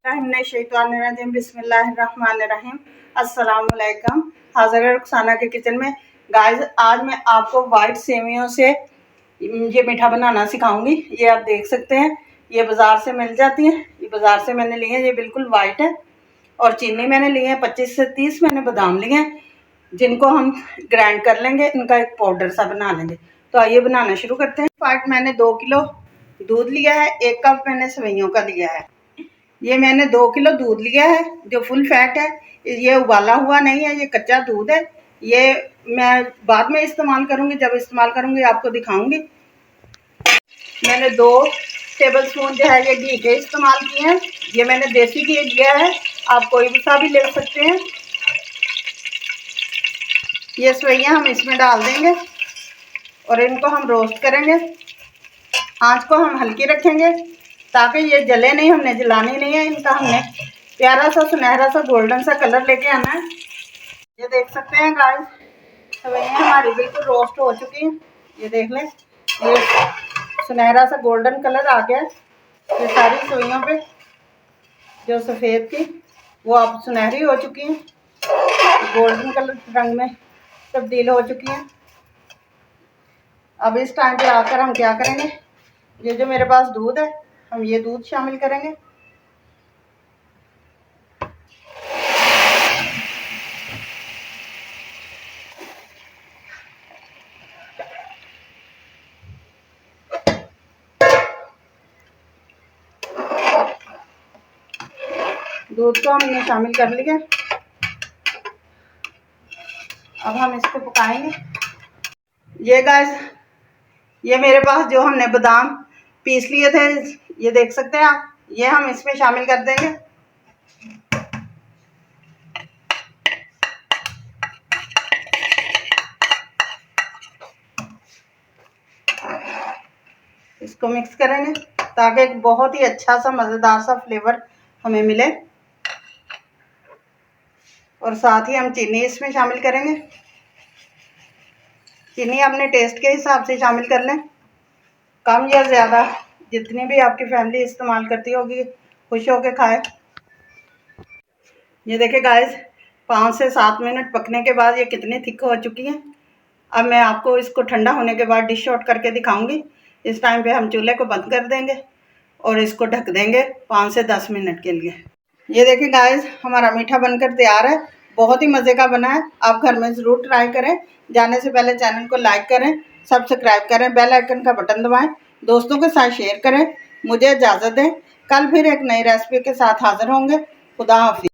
बिस्मिल्लाहिर्रहमानिर्रहीम। अस्सलाम वालेकुम। हाजिर है रुखसाना के किचन में। गाइस, आज मैं आपको वाइट सेवियों से ये मीठा बनाना सिखाऊंगी। ये आप देख सकते हैं, ये बाज़ार से मिल जाती हैं। ये बाज़ार से मैंने लिए हैं, ये बिल्कुल वाइट है। और चीनी मैंने लिए हैं 25 से 30 मैंने बादाम लिए हैं, जिनको हम ग्राइंड कर लेंगे, इनका एक पाउडर सा बना लेंगे। तो आइए बनाना शुरू करते हैं। फाइट मैंने 2 किलो दूध लिया है, 1 कप मैंने सेवइयों का लिया है। ये मैंने 2 किलो दूध लिया है जो फुल फैट है। ये उबाला हुआ नहीं है, ये कच्चा दूध है। ये मैं बाद में इस्तेमाल करूँगी, जब इस्तेमाल करूँगी आपको दिखाऊँगी। मैंने 2 टेबल स्पून जो है ये घी के इस्तेमाल किए हैं। ये मैंने देसी घी लिया है, आप कोई भी सा भी ले सकते हैं। ये सेवइयाँ हम इसमें डाल देंगे और इनको हम रोस्ट करेंगे। आँच को हम हल्की रखेंगे ताकि ये जले नहीं, हमने जलानी नहीं है। इनका हमने प्यारा सा सुनहरा सा गोल्डन सा कलर लेके आना है। ये देख सकते हैं गाइस, सेवइयाँ हमारी बिल्कुल रोस्ट हो चुकी हैं। ये देख लें, ये सुनहरा सा गोल्डन कलर आ गया। ये सारी सेवइयों पे जो सफ़ेद थी वो अब सुनहरी हो चुकी हैं, गोल्डन कलर रंग में तब्दील हो चुकी हैं। अब इस टाइम पे आकर हम क्या करेंगे, ये जो मेरे पास दूध है, हम ये दूध शामिल करेंगे। दूध को हमने शामिल कर लिया। अब हम इसको पकाएंगे। ये गाइस, ये मेरे पास जो हमने बादाम पीस लिए थे, ये देख सकते हैं आप, ये हम इसमें शामिल कर देंगे। इसको मिक्स करेंगे ताकि एक बहुत ही अच्छा सा मज़ेदार सा फ्लेवर हमें मिले। और साथ ही हम चीनी इसमें शामिल करेंगे। चीनी अपने टेस्ट के हिसाब से शामिल कर लें, कम या ज़्यादा, जितनी भी आपकी फैमिली इस्तेमाल करती होगी, खुश होकर खाए। ये देखिए गाइस, 5 से 7 मिनट पकने के बाद ये कितनी थिक हो चुकी है। अब मैं आपको इसको ठंडा होने के बाद डिश आउट करके दिखाऊंगी। इस टाइम पे हम चूल्हे को बंद कर देंगे और इसको ढक देंगे 5 से 10 मिनट के लिए। ये देखिए गाइस, हमारा मीठा बनकर तैयार है। बहुत ही मज़े का बना है, आप घर में ज़रूर ट्राई करें। जाने से पहले चैनल को लाइक करें, सब्सक्राइब करें, बेल आइकन का बटन दबाएं, दोस्तों के साथ शेयर करें। मुझे इजाज़त दें, कल फिर एक नई रेसिपी के साथ हाजिर होंगे। खुदा हाफिज़।